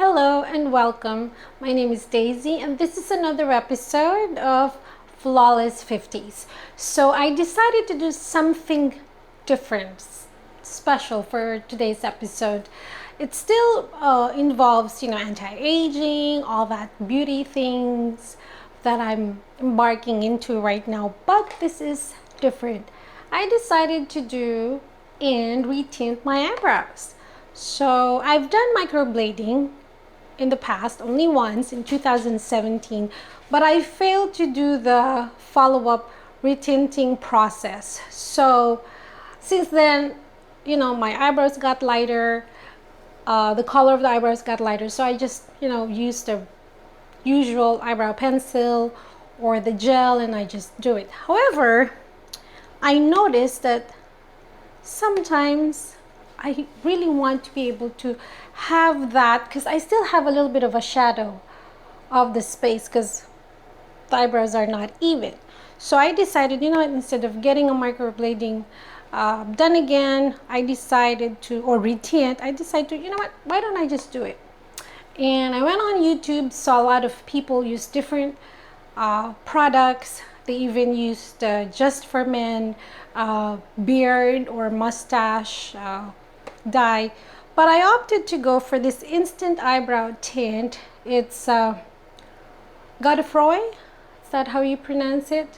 Hello and welcome. My name is Daisy and this is another episode of Flawless 50s. So I decided to do something different, special for today's episode. It still involves, anti-aging, all that beauty things that I'm embarking into right now, but this is different. I decided to do and retint my eyebrows. So I've done microblading in the past, only once in 2017, but I failed to do the follow-up retinting process. So since then, my eyebrows got lighter, the color of the eyebrows got lighter, so I just, used the usual eyebrow pencil or the gel and I just do it. However, I noticed that sometimes I really want to be able to have that because I still have a little bit of a shadow of the space because the eyebrows are not even. So I decided, instead of getting a microblading done again, I decided to, or retint, I decided to, why don't I just do it? And I went on YouTube, saw a lot of people use different products. They even used just for men beard or mustache dye, but I opted to go for this instant eyebrow tint. It's Godefroy. Is that how you pronounce it?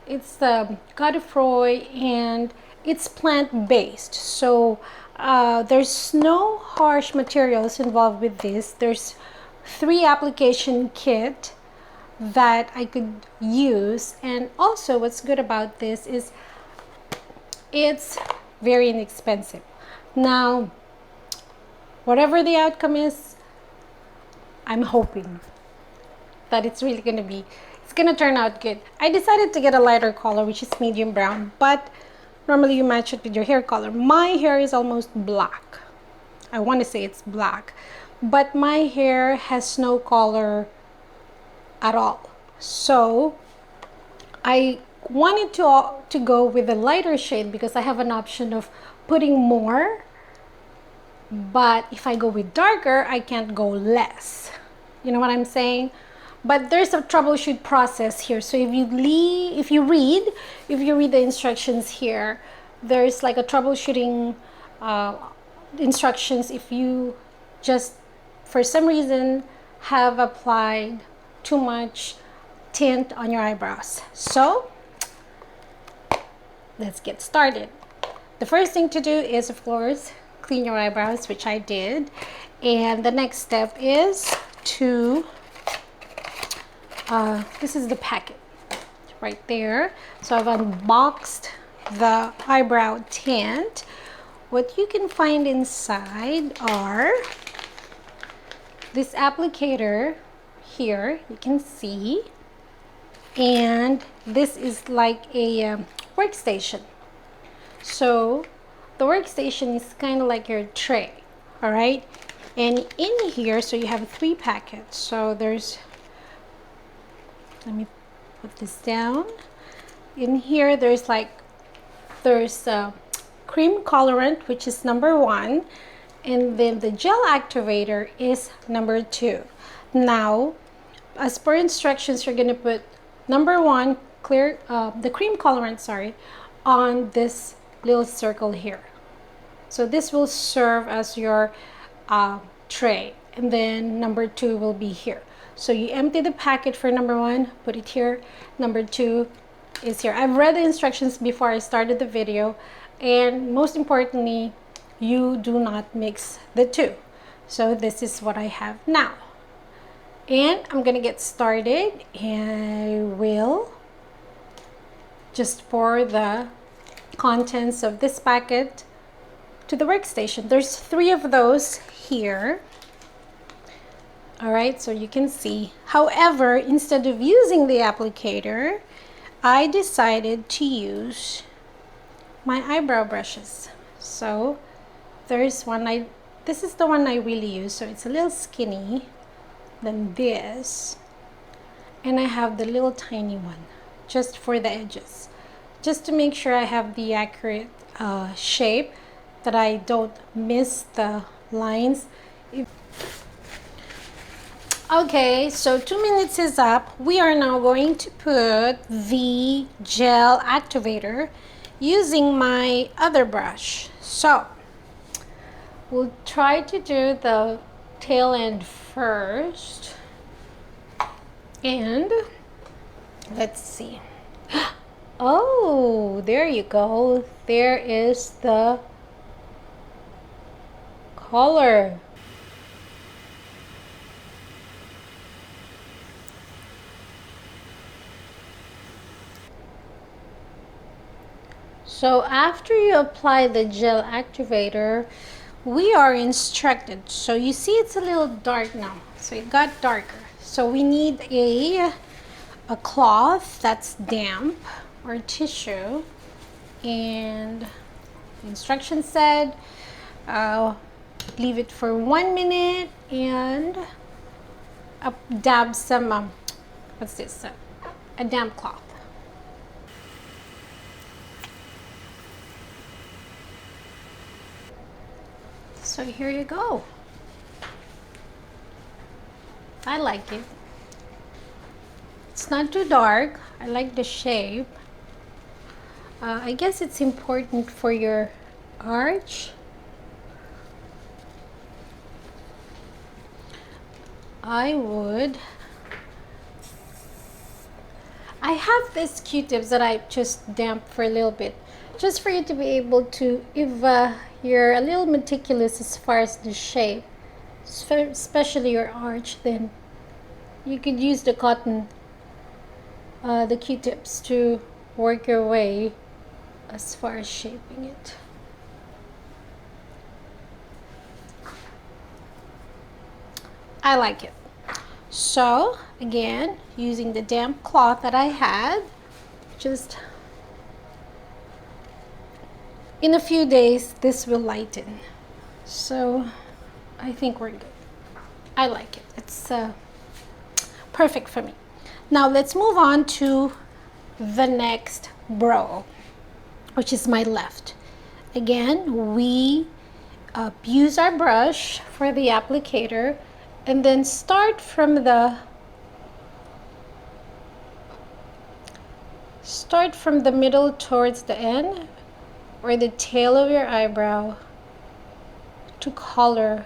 It's Godefroy, and it's plant-based. So there's no harsh materials involved with this. There's 3 application kit that I could use, and also what's good about this is it's very inexpensive. Now, whatever the outcome is, I'm hoping that it's really going to turn out good. I decided to get a lighter color, which is medium brown, but normally you match it with your hair color. My hair is almost black. I want to say it's black, but my hair has no color at all. So I wanted to go with a lighter shade because I have an option of putting more, but if I go with darker, I can't go less. You know what I'm saying? But there's a troubleshoot process here. So if you read the instructions here, there's like a troubleshooting instructions if you just for some reason have applied too much tint on your eyebrows. So let's get started. The first thing to do is, of course, clean your eyebrows, which I did. And the next step is to, this is the packet right there. So I've unboxed the eyebrow tint. What you can find inside are this applicator here, you can see. And this is like a workstation. So the workstation is kind of like your tray, all right? And in here, so you have 3 packets. So there's, let me put this down. In here, there's cream colorant, which is number 1, and then the gel activator is number 2. Now, as per instructions, you're gonna put number 1 clear, the cream colorant, sorry, on this little circle here. So this will serve as your tray, and then number 2 will be here. So you empty the packet for number 1, put it here. Number 2 is here. I've read the instructions before I started the video, and most importantly, you do not mix the 2. So this is what I have now. And I'm gonna get started, and I will just pour the contents of this packet to the workstation. There's 3 of those here. All right, so you can see. However, instead of using the applicator, I decided to use my eyebrow brushes. So there's one, this is the one I really use. So it's a little skinny than this. And I have the little tiny one just for the edges, just to make sure I have the accurate shape, that I don't miss the lines. Okay, so 2 minutes is up. We are now going to put the gel activator using my other brush. So we'll try to do the tail end first. And let's see. Oh, there you go. There is the color. So after you apply the gel activator, we are instructed. So you see it's a little dark now. So it got darker. So we need a cloth that's damp or tissue. And the instruction said leave it for 1 minute and dab some, what's this? A damp cloth. So here you go. I like it. It's not too dark. I like the shape. I guess it's important for your arch. I have this Q-tips that I just damp for a little bit, just for you to be able to, if you're a little meticulous as far as the shape, especially your arch, then you could use the cotton, the Q-tips to work your way as far as shaping it. I like it. So again, using the damp cloth that I had, just in a few days this will lighten. So I think we're good. I like it. It's perfect for me. Now let's move on to the next brow, which is my left. Again, we use our brush for the applicator and then start from the middle towards the end or the tail of your eyebrow to color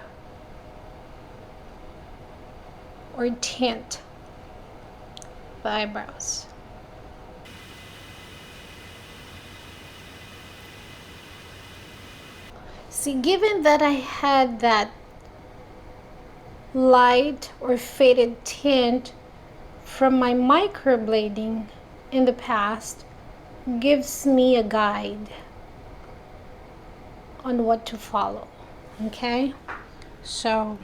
or tint the eyebrows. See, given that I had that light or faded tint from my microblading in the past, gives me a guide on what to follow. Okay, so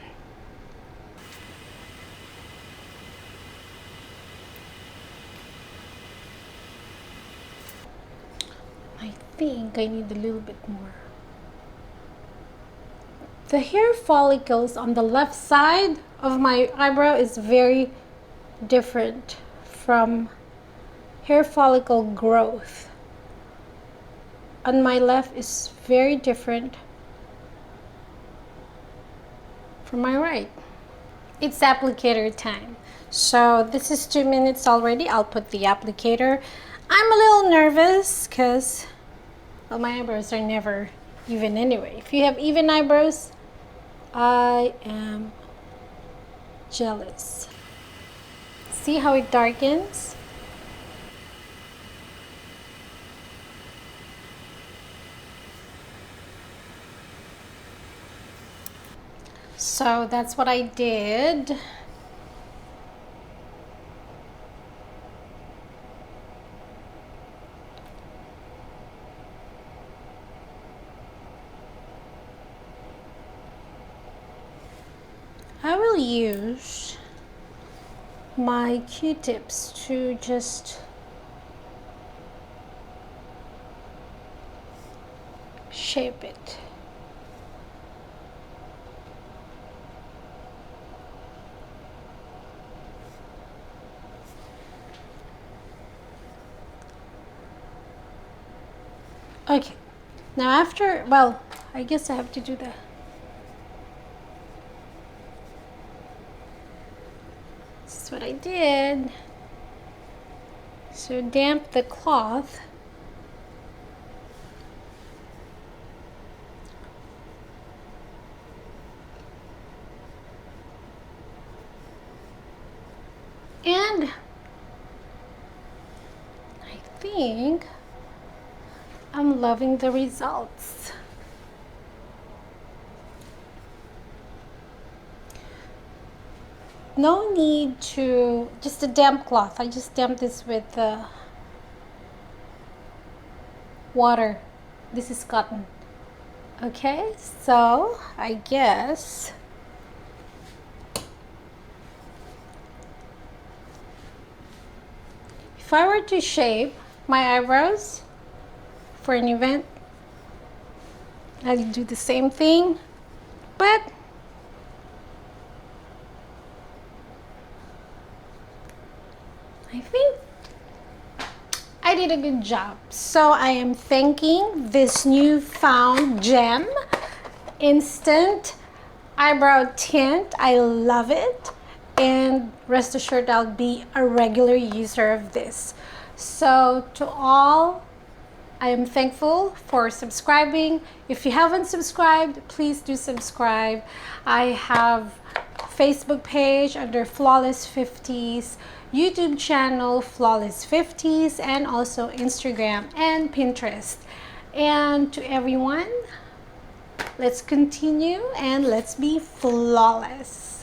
I think I need a little bit more. The hair follicles on the left side of my eyebrow is very different from hair follicle growth. On my left is very different from my right. It's applicator time. So this is 2 minutes already. I'll put the applicator. I'm a little nervous because, well, my eyebrows are never even anyway. If you have even eyebrows, I am jealous. See how it darkens? So that's what I did. I will use my Q-tips to just shape it. Okay, now after, well, I guess I have to do that. This is what I did. So damp the cloth. And I think I'm loving the results. No need to, just a damp cloth. I just damp this with water. This is cotton. Okay, so I guess if I were to shape my eyebrows for an event, I'd do the same thing, but I think I did a good job. So I am thanking this newfound gem, instant eyebrow tint. I love it, and rest assured I'll be a regular user of this. So to all, I am thankful for subscribing. If you haven't subscribed, please do subscribe. I have Facebook page under Flawless 50s, YouTube channel Flawless 50s, and also Instagram and Pinterest. And to everyone, let's continue and let's be flawless.